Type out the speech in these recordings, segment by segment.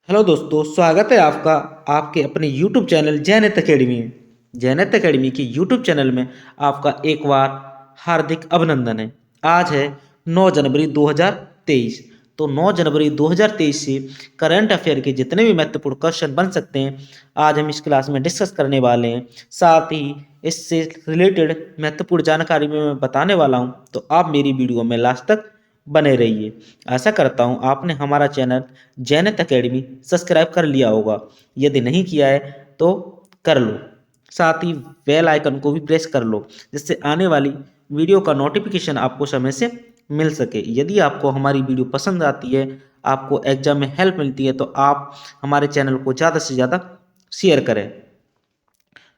Hello दोस्तों, स्वागत है आपका आपके अपने YouTube चैनल जैनत अकेडमी में। जैनत अकेडमी के YouTube चैनल में आपका एक बार हार्दिक अभिनंदन है। आज है 9 जनवरी 2023। तो 9 जनवरी 2023 से करंट अफेयर के जितने भी महत्वपूर्ण क्वेश्चन बन सकते हैं, आज हम इस क्लास में डिस्कस करने वाले हैं। साथ ही इससे रिलेटेड महत्वपूर्ण जानकारी में मैं बताने वाला हूं, तो आप मेरी वीडियो में लास्ट तक बने रहिए। आशा करता हूं आपने हमारा चैनल जैनत अकेडमी सब्सक्राइब कर लिया होगा। यदि नहीं किया है तो कर लो, साथ ही बेल आइकन को भी प्रेस कर लो, जिससे आने वाली वीडियो का नोटिफिकेशन आपको समय से मिल सके। यदि आपको हमारी वीडियो पसंद आती है, आपको एग्जाम में हेल्प मिलती है, तो आप हमारे चैनल को ज़्यादा से ज़्यादा शेयर करें।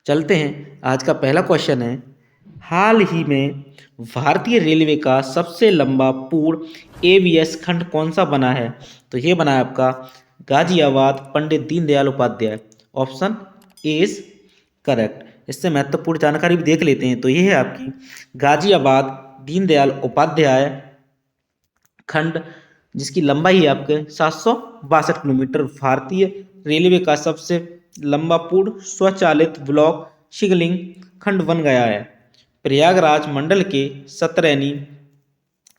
चलते हैं, आज का पहला क्वेश्चन है, हाल ही में भारतीय रेलवे का सबसे लंबा पूर्ण एवीएस खंड कौन सा बना है? तो ये बना है आपका Ghaziabad Pandit Deendayal Upadhyay. Option A is correct. इससे महत्वपूर्ण जानकारी भी देख लेते हैं। तो ये है आपकी गाजियाबाद दीनदयाल उपाध्याय खंड, जिसकी लंबाई है आपके 762 किलोमीटर। भारतीय रेलवे का सबसे लंबा पूर्ण स्वचालित ब्लॉक सिग्नलिंग खंड बन गया है। प्रयागराज मंडल के सतरैनी,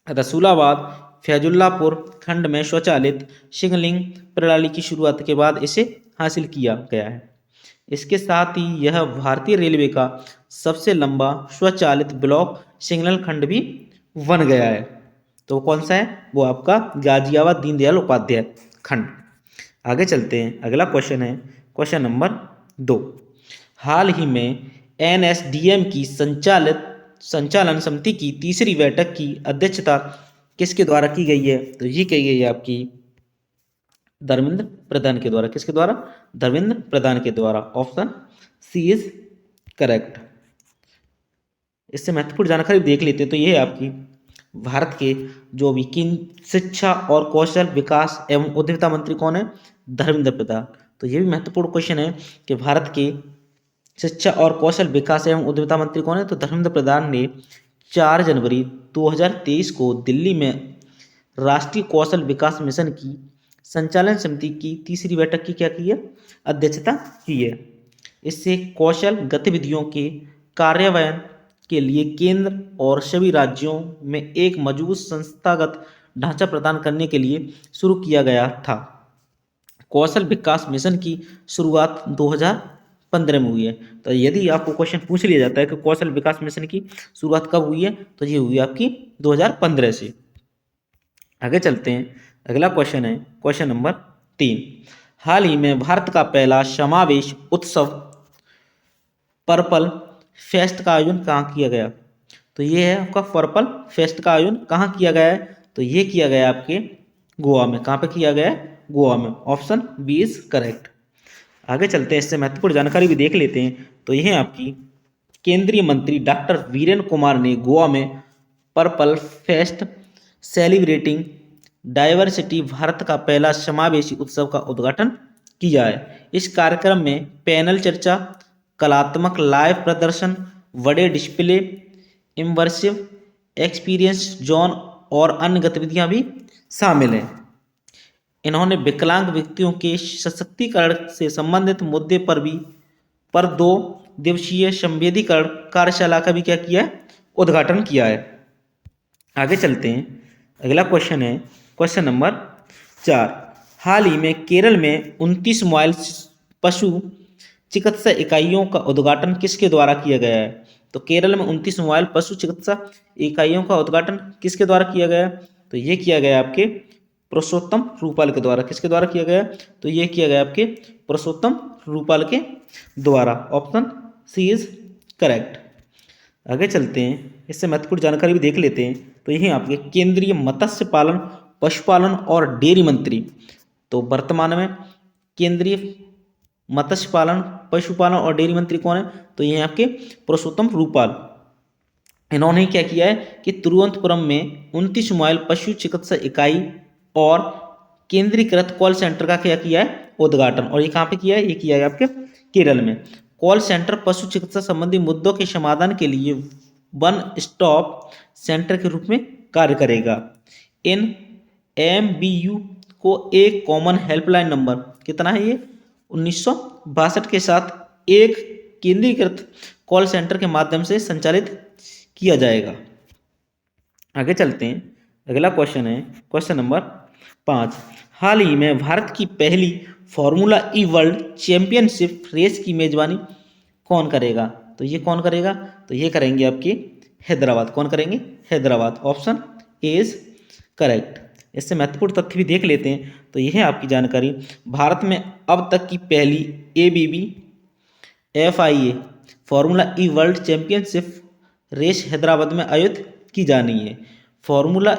रसूलाबाद, फैजुल्लापुर खंड में स्वचालित सिग्नलिंग प्रणाली की शुरुआत के बाद इसे हासिल किया गया है। इसके साथ ही यह भारतीय रेलवे का सबसे लंबा स्वचालित ब्लॉक सिग्नल खंड भी बन गया है। तो कौन सा है? वो आपका गाजियाबाद दीनदयाल उपाध्याय खंड। आगे चलते हैं, अगला क्वेश्चन है क्वेश्चन नंबर 2। हाल ही में एनएसडीएम की संचालन समिति की तीसरी बैठक की अध्यक्षता किसके द्वारा की गई है? तो ये कही गई है आपकी धर्मेंद्र प्रधान के द्वारा। किसके द्वारा? धर्मेंद्र प्रधान के द्वारा। Option C is correct. इससे महत्वपूर्ण जानकारी देख लेते हैं। तो ये है आपकी भारत के जो भी शिक्षा और कौशल विकास एवं उद्यमिता मंत्री कौन है? धर्मेंद्र प्रधान। तो ये भी महत्वपूर्ण क्वेश्चन है कि भारत के शिक्षा और कौशल विकास एवं उद्यमिता मंत्री कौन है? तो धर्मेंद्र प्रधान ने 4 जनवरी 2023 को दिल्ली में राष्ट्रीय कौशल विकास मिशन की संचालन समिति की तीसरी बैठक की क्या की है? अध्यक्षता की है। इससे कौशल गतिविधियों के कार्यान्वयन के लिए केंद्र और सभी राज्यों में एक मजबूत संस्थागत ढांचा प्रदान करने के लिए शुरू किया गया था। कौशल विकास मिशन की शुरुआत 2015 में हुई है। तो यदि आपको क्वेश्चन पूछ लिया जाता है कि कौशल विकास मिशन की शुरुआत कब हुई है, तो ये हुई आपकी 2015 से। आगे चलते हैं, अगला क्वेश्चन है क्वेश्चन नंबर 3। हाल ही में भारत का पहला समावेश उत्सव पर्पल फेस्ट का आयोजन कहाँ किया गया? तो ये है आपका पर्पल फेस्ट का आयोजन कहाँ किया गया है? तो ये किया गया आपके गोवा में। कहाँ पे किया गया है? गोवा में। Option B is correct. आगे चलते हैं, इससे महत्वपूर्ण जानकारी भी देख लेते हैं। तो ये है आपकी केंद्रीय मंत्री डॉक्टर वीरेंद्र कुमार ने गोवा में purple fest celebrating diversity Bharat का पहला समावेशी उत्सव का उद्घाटन किया है। इस कार्यक्रम में पैनल चर्चा, कलात्मक लाइव प्रदर्शन, बड़े डिस्प्ले, इमर्सिव एक्सपीरियंस जोन और अन्य गतिविधियां भी शामिल हैं। इन्होंने विकलांग व्यक्तियों के सशक्तिकरण से संबंधित मुद्दे पर 2 दिवसीय संवेदीकरण कार्यशाला का भी क्या किया है? उद्घाटन किया है। आगे चलते हैं, अगला क्वेश्चन है क्वेश्चन नंबर 4। हाल ही में केरल में 29 मोबाइल पशु चिकित्सा इकाइयों का उद्घाटन किसके द्वारा किया गया है? तो केरल में 29 मोबाइल पशु चिकित्सा इकाइयों का उद्घाटन किसके द्वारा किया गया? तो ये किया गया आपके पुरुषोत्तम रूपाल के द्वारा। किसके द्वारा किया गया? तो ये किया गया आपके पुरुषोत्तम रूपाल के द्वारा। Option C is correct. आगे चलते हैं, इससे महत्वपूर्ण जानकारी भी देख लेते हैं। तो यही आपके केंद्रीय मत्स्य पालन, पशुपालन और डेयरी मंत्री। तो वर्तमान में केंद्रीय मत्स्य पालन, पशुपालन और डेयरी मंत्री कौन है? तो ये आपके पुरुषोत्तम रूपाल। इन्होंने क्या किया है कि तिरुवनंतपुरम में 29 मोबाइल पशु चिकित्सा इकाई और केंद्रीकृत कॉल सेंटर का क्या किया है? उद्घाटन। और ये कहाँ पे किया है? ये किया है आपके केरल में। कॉल सेंटर पशु चिकित्सा संबंधी मुद्दों के समाधान के लिए वन स्टॉप सेंटर के रूप में कार्य करेगा। इन एमबीयू को एक कॉमन हेल्पलाइन नंबर कितना है ये 1962 के साथ एक केंद्रीकृत कॉल सेंटर के माध्यम से संचालित किया जाएगा। आगे चलते हैं, अगला क्वेश्चन है क्वेश्चन नंबर 5। हाल ही में भारत की पहली फॉर्मूला ई वर्ल्ड चैंपियनशिप रेस की मेजबानी कौन करेगा? तो ये कौन करेगा? तो ये करेंगे आपके हैदराबाद। कौन करेंगे? Hyderabad. Option A is correct. इससे महत्वपूर्ण तथ्य भी देख लेते हैं। तो यह है आपकी जानकारी। भारत में अब तक की पहली ABB FIA फॉर्मूला ई वर्ल्ड चैंपियनशिप रेस हैदराबाद में आयोजित की जानी है। फॉर्मूला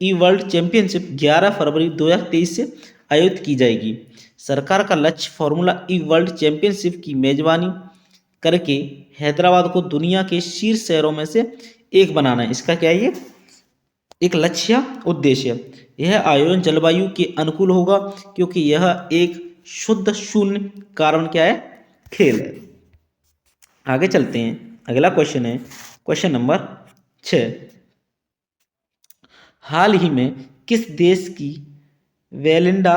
ई वर्ल्ड चैंपियनशिप 11 फरवरी 2023 से आयोजित की जाएगी। सरकार का लक्ष्य फॉर्मूला ई वर्ल्ड चैंपियनशिप की मेजबानी करके हैदराबाद को दुनिया के शीर्ष शहरों में से एक बनाना है। इसका क्या है? ये एक लक्ष्य उद्देश्य। यह आयोजन जलवायु के अनुकूल होगा क्योंकि यह एक शुद्ध शून्य कार्बन क्या है? खेल है। आगे चलते हैं, अगला क्वेश्चन है क्वेश्चन नंबर 6। हाल ही में किस देश की वेलिंडा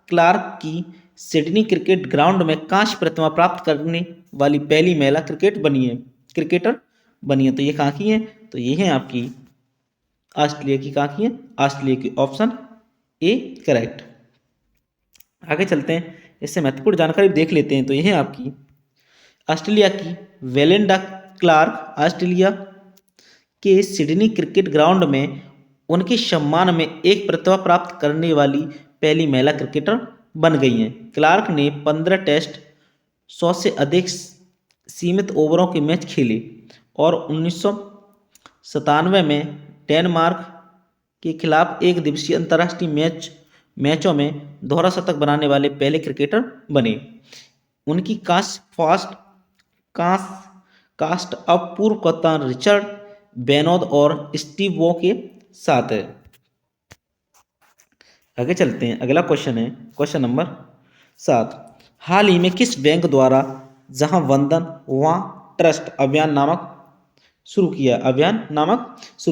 क्लार्क की सिडनी क्रिकेट ग्राउंड में कांस्य प्रतिमा प्राप्त करने वाली पहली महिला क्रिकेटर बनी है? तो ये कहाँ की है? तो ये है आपकी ऑस्ट्रेलिया की। कहाँ की है? ऑस्ट्रेलिया की। Option A correct. आगे चलते हैं, इससे महत्वपूर्ण जानकारी देख लेते हैं। तो यह है आपकी ऑस्ट्रेलिया की वेलिंडा क्लार्क ऑस्ट्रेलिया के सिडनी क्रिकेट ग्राउंड में उनके सम्मान में एक प्रतिभा प्राप्त करने वाली पहली महिला क्रिकेटर बन गई हैं। क्लार्क ने 15 टेस्ट 100 से अधिक सीमित ओवरों के मैच खेले और 1997 में डेनमार्क के खिलाफ एक दिवसीय अंतर्राष्ट्रीय मैचों में दोहरा शतक बनाने वाले पहले क्रिकेटर बने। उनकी कास्ट अब पूर्व कप्तान रिचर्ड बेनोद और स्टीव वॉ के साथ है। आगे चलते हैं, अगला क्वेश्चन है क्वेश्चन नंबर 7। हाल ही में किस बैंक द्वारा जहां वंदन वहां ट्रस्ट अभियान नामक शुरू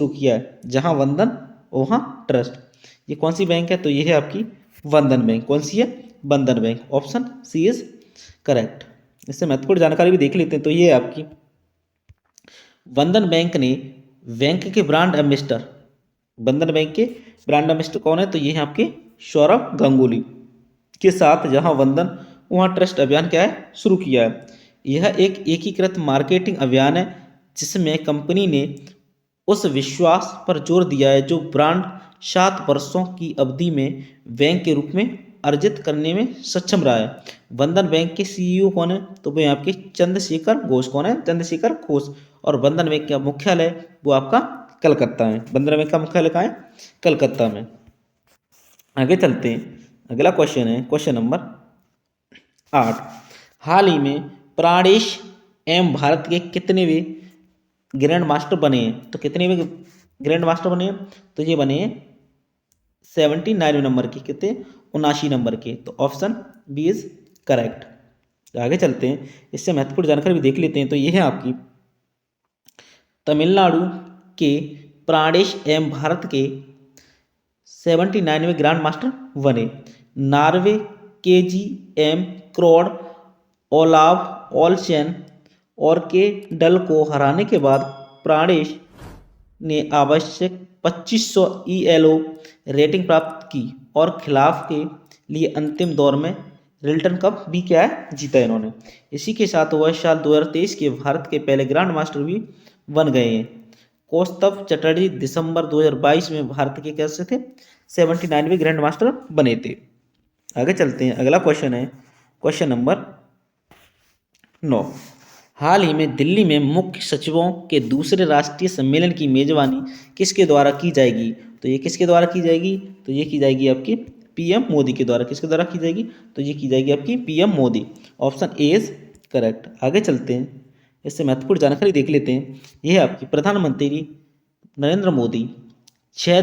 किया है? जहां वंदन वहां ट्रस्ट, ये कौन सी बैंक है? तो ये है आपकी बंधन बैंक। कौन सी है? Bandhan bank. Option C is correct. इससे महत्वपूर्ण जानकारी भी देख लेते हैं। तो ये है आपकी बंधन बैंक ने बैंक के ब्रांड एम्बेसडर, बंधन बैंक के ब्रांड एम्बेसडर कौन है? तो ये है आपके सौरभ गांगुली के साथ जहां वंदन वहां ट्रस्ट अभियान क्या है? शुरू किया है। यह एक एकीकृत मार्केटिंग अभियान है जिसमें कंपनी ने उस विश्वास पर जोर दिया है जो ब्रांड 7 वर्षों की अवधि में बैंक के रूप में अर्जित करने में सक्षम रहा है। बंधन बैंक के CEO कौन है? तो वो आपके चंद्रशेखर घोष। कौन है? चंद्रशेखर घोष। और बंधन बैंक का मुख्यालय वो आपका कलकत्ता में। बंधन बैंक का मुख्यालय कहाँ है? कलकत्ता में। आगे चलते हैं, अगला क्वेश्चन है क्वेश्चन नंबर 8। हाल ही में प्राणेश एम भारत के कितनेवें ग्रैंड मास्टर बने हैं? तो कितने में ग्रैंड मास्टर बने हैं? तो ये बने हैं 79 नंबर के। कितने? 79 नंबर के। तो ऑप्शन बी इज करेक्ट। आगे चलते हैं, इससे महत्वपूर्ण जानकारी भी देख लेते हैं। तो ये है आपकी तमिलनाडु के प्राणेश एम भारत के 79वें ग्रैंड मास्टर बने। नॉर्वे KGM क्रोड ओलाव ओलसेन और के डल को हराने के बाद प्राणेश ने आवश्यक 2500 ELO रेटिंग प्राप्त की और खिलाफ के लिए अंतिम दौर में रिल्टन कप भी क्या है? जीता इन्होंने। इसी के साथ वह साल 2023 के भारत के पहले ग्रैंड मास्टर भी बन गए हैं। कौस्तभ चटर्जी दिसंबर 2022 में भारत के कैसे थे? 79वें ग्रैंड मास्टर बने थे। आगे चलते हैं, अगला क्वेश्चन है क्वेश्चन नंबर 9। हाल ही में दिल्ली में मुख्य सचिवों के दूसरे राष्ट्रीय सम्मेलन की मेजबानी किसके द्वारा की जाएगी? तो ये किसके द्वारा की जाएगी? तो ये की जाएगी आपकी PM मोदी के द्वारा। किसके द्वारा की जाएगी? तो ये की जाएगी आपकी PM Modi. Option A is correct. आगे चलते हैं, इससे महत्वपूर्ण जानकारी देख लेते हैं। यह है आपकी प्रधानमंत्री नरेंद्र मोदी 6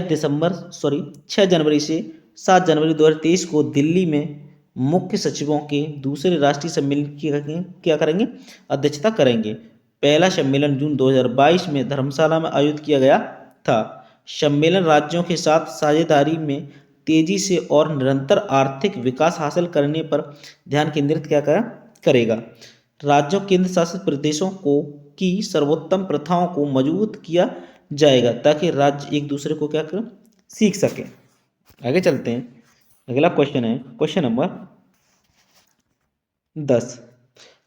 जनवरी से 7 जनवरी 2023 को दिल्ली में मुख्य सचिवों के दूसरे राष्ट्रीय सम्मेलन की क्या करेंगे? अध्यक्षता करेंगे। पहला सम्मेलन जून 2022 में धर्मशाला में आयोजित किया गया था। सम्मेलन राज्यों के साथ साझेदारी में तेजी से और निरंतर आर्थिक विकास हासिल करने पर ध्यान केंद्रित क्या करेगा। राज्यों केंद्र शासित प्रदेशों को की सर्वोत्तम प्रथाओं को मजबूत किया जाएगा ताकि राज्य एक दूसरे को क्या करें, सीख सके। आगे चलते हैं, अगला क्वेश्चन है क्वेश्चन नंबर 10।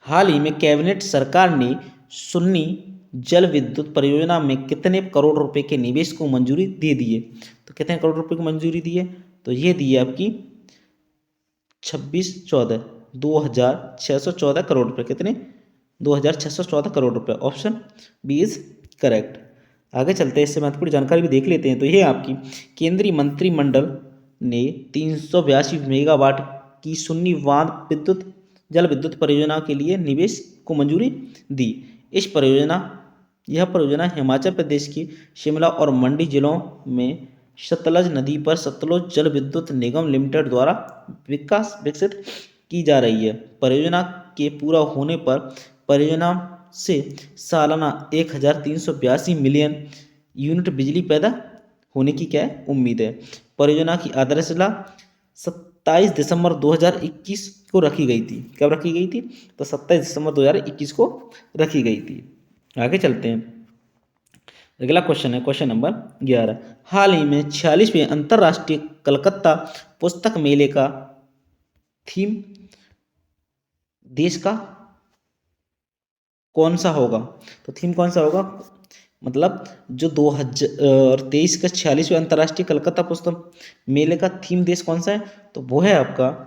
हाल ही में कैबिनेट सरकार ने सुन्नी जल विद्युत परियोजना में कितने करोड़ रुपए के निवेश को मंजूरी दे दी है। तो कितने करोड़ रुपए को मंजूरी दी है, तो ये दी है आपकी 2614 करोड़ रुपए। कितने, 2614 करोड़ रुपए। Option B is correct. आगे चलते हैं, इससे महत्वपूर्ण जानकारी भी देख लेते हैं। तो ये आपकी केंद्रीय मंत्रिमंडल ने 382 मेगावाट की सुन्नी बांध जल विद्युत परियोजना के लिए निवेश को मंजूरी दी। यह परियोजना हिमाचल प्रदेश के शिमला और मंडी जिलों में सतलज नदी पर सतलुज जल विद्युत निगम लिमिटेड द्वारा विकसित की जा रही है। परियोजना के पूरा होने पर परियोजना से सालाना 1382 मिलियन यूनिट बिजली पैदा होने की क्या है, उम्मीद है। परियोजना की आधारशिला 27 दिसंबर 2021 को रखी गई थी। कब रखी गई थी, तो 27 दिसंबर 2021 को रखी गई थी। आगे चलते हैं, अगला क्वेश्चन है क्वेश्चन नंबर 11। हाल ही में 46वें अंतर्राष्ट्रीय कलकत्ता पुस्तक मेले का थीम देश का कौन सा होगा। तो थीम कौन सा होगा, मतलब जो 2023 का 46वें अंतर्राष्ट्रीय कलकत्ता पुस्तक मेले का थीम देश कौन सा है, तो वो है आपका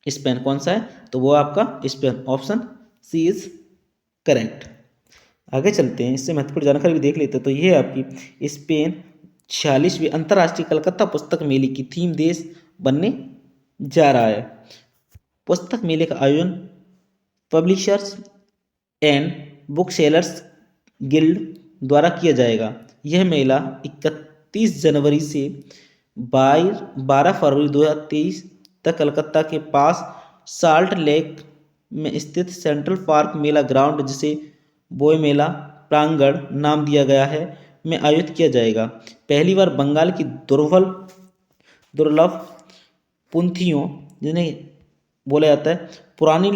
स्पेन। कौन सा है, तो वो आपका Spain. Option C is correct. आगे चलते हैं, इससे महत्वपूर्ण जानकारी भी देख लेते हैं। तो ये है आपकी स्पेन 46वीं अंतर्राष्ट्रीय कलकत्ता पुस्तक मेले की थीम देश बनने जा रहा है। पुस्तक मेले का आयोजन publishers and book sellers guild द्वारा किया जाएगा। यह मेला 31 जनवरी से 12 फरवरी 2023 तक कलकत्ता के पास साल्ट लेक में स्थित सेंट्रल पार्क मेला ग्राउंड, जिसे बोय मेला प्रांगण नाम दिया गया है, में आयोजित किया जाएगा। पहली बार बंगाल की दुर्लभ पुंथियों, जिन्हें बोला जाता है पुरानी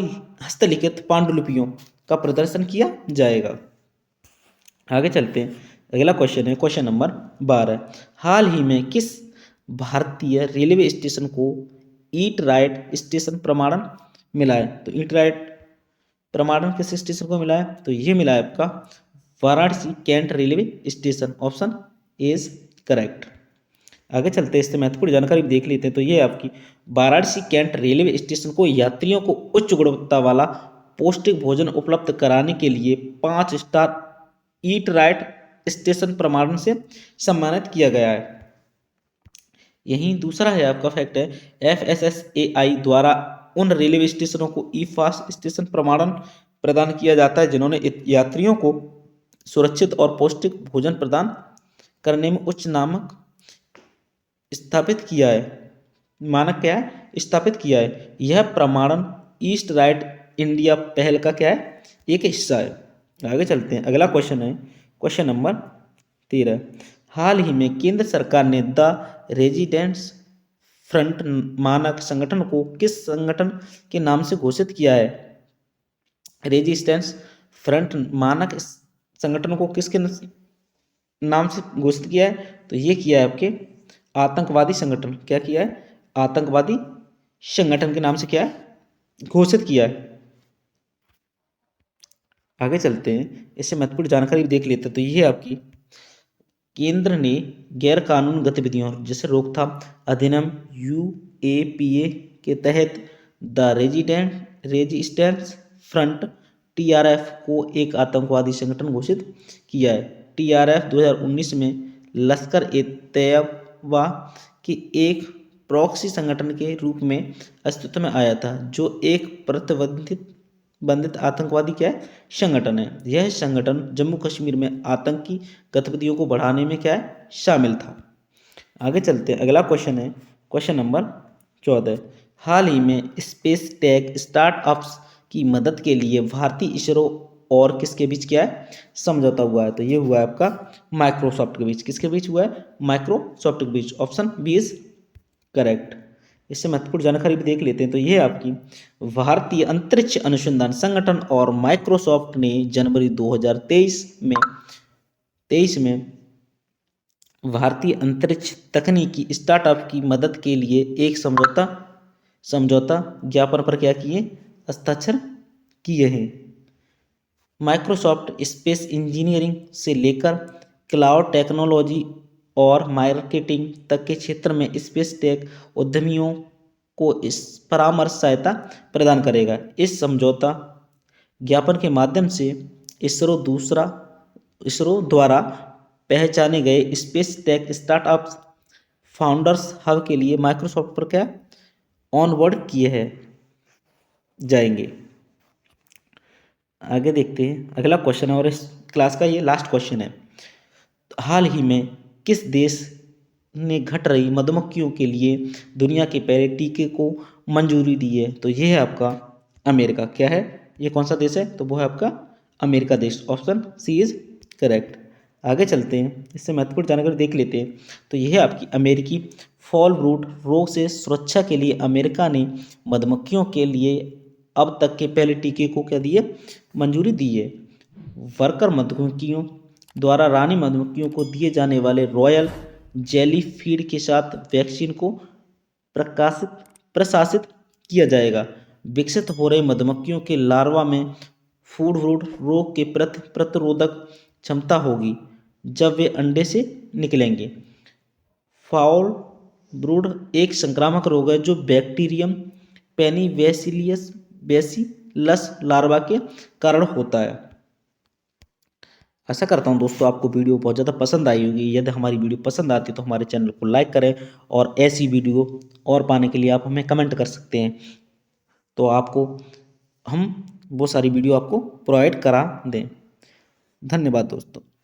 हस्तलिखित पांडुलिपियों, का प्रदर्शन किया जाएगा। आगे चलते हैं, अगला क्वेश्चन है क्वेश्चन नंबर 12। हाल ही में किस भारतीय रेलवे स्टेशन को ईट राइट स्टेशन प्रमाणन मिला है। तो ईट राइट प्रमाणन किस स्टेशन को मिला है, तो ये मिला है आपका Varanasi cantt railway station. Option is correct. आगे चलते हैं, इससे महत्वपूर्ण जानकारी भी देख लेते हैं। तो ये आपकी वाराणसी कैंट रेलवे स्टेशन को यात्रियों को उच्च गुणवत्ता वाला पौष्टिक भोजन उपलब्ध कराने के लिए 5 स्टार ईट राइट स्टेशन प्रमाणन से सम्मानित किया गया है। यहीं दूसरा है आपका फैक्ट है, FSSAI द्वारा उन रेलवे स्टेशनों को ई फास्ट स्टेशन प्रमाणन प्रदान किया जाता है जिन्होंने यात्रियों को सुरक्षित और पौष्टिक भोजन प्रदान करने में उच्च मानक स्थापित किया है। मानक क्या है, स्थापित किया है। यह प्रमाणन ईस्ट राइट इंडिया पहल का क्या है, एक हिस्सा है। आगे चलते हैं, अगला क्वेश्चन है क्वेश्चन नंबर 13। हाल ही में केंद्र सरकार ने द रेजिडेंट्स फ्रंट मानक संगठन को किस संगठन के नाम से घोषित किया है। रेजिस्टेंस फ्रंट मानक संगठन को किसके नाम से घोषित किया है, तो ये किया है आपके आतंकवादी संगठन। क्या किया है, आतंकवादी संगठन के नाम से क्या है, घोषित किया है। आगे चलते हैं, इससे महत्वपूर्ण जानकारी भी देख लेते हैं। तो ये आपकी केंद्र ने गैर कानूनी गतिविधियों जैसे रोकथाम अधिनियम UAPA के तहत द रेजिस्टेंस फ्रंट TRF को एक आतंकवादी संगठन घोषित किया है। TRF 2019 में लश्कर ए तैयबा के एक प्रॉक्सी संगठन के रूप में अस्तित्व में आया था, जो एक प्रतिबंधित आतंकवादी क्या है, संगठन है। यह संगठन जम्मू कश्मीर में आतंकी गतिविधियों को बढ़ाने में क्या है, शामिल था। आगे चलते हैं, अगला क्वेश्चन है क्वेश्चन नंबर 14। हाल ही में स्पेस टेक स्टार्टअप्स की मदद के लिए भारतीय इसरो और किसके बीच क्या है, समझौता हुआ है। तो ये हुआ है आपका माइक्रोसॉफ्ट के बीच। किसके बीच हुआ है, माइक्रोसॉफ्ट के बीच। Option B is correct. इससे महत्वपूर्ण जानकारी भी देख लेते हैं। तो ये है आपकी भारतीय अंतरिक्ष अनुसंधान संगठन और माइक्रोसॉफ्ट ने जनवरी 2023 में भारतीय अंतरिक्ष तकनीकी स्टार्टअप की मदद के लिए एक समझौता ज्ञापन पर क्या किए, हस्ताक्षर किए हैं। माइक्रोसॉफ्ट स्पेस इंजीनियरिंग से लेकर क्लाउड टेक्नोलॉजी और मार्केटिंग तक के क्षेत्र में स्पेस टेक उद्यमियों को इस परामर्श सहायता प्रदान करेगा। इस समझौता ज्ञापन के माध्यम से इसरो द्वारा पहचाने गए space tech startups founders hub के लिए माइक्रोसॉफ्ट पर क्या ऑनबोर्ड किए हैं जाएंगे। आगे देखते हैं, अगला क्वेश्चन है और इस क्लास का ये लास्ट क्वेश्चन है। हाल ही में किस देश ने घट रही मधुमक्खियों के लिए दुनिया के पहले टीके को मंजूरी दी है? तो ये है आपका अमेरिका। क्या है ये, कौन सा देश है? तो वो है आपका अमेरिका देश। Option C is correct. आगे चलते हैं, इससे महत्वपूर्ण जानकारी देख लेते हैं। तो यह है आपकी अमेरिकी फॉल ब्रूड रोग से सुरक्षा के लिए अमेरिका ने मधुमक्खियों के लिए अब तक के पहले टीके को क्या दिए, मंजूरी दी है। वर्कर मधुमक्खियों द्वारा रानी मधुमक्खियों को दिए जाने वाले रॉयल जेली फीड के साथ वैक्सीन को प्रशासित किया जाएगा। विकसित हो रहे मधुमक्खियों के लार्वा में फूड रूट रोग के प्रति प्रतिरोधक क्षमता होगी जब वे अंडे से निकलेंगे। फाउल ब्रूड एक संक्रामक रोग है जो बैक्टीरियम बेसिलस लार्वा के कारण होता है। आशा करता हूँ दोस्तों आपको वीडियो बहुत ज़्यादा पसंद आई होगी। यदि हमारी वीडियो पसंद आती है तो हमारे चैनल को लाइक करें और ऐसी वीडियो और पाने के लिए आप हमें कमेंट कर सकते हैं, तो आपको हम वो सारी वीडियो आपको प्रोवाइड करा दें। धन्यवाद दोस्तों।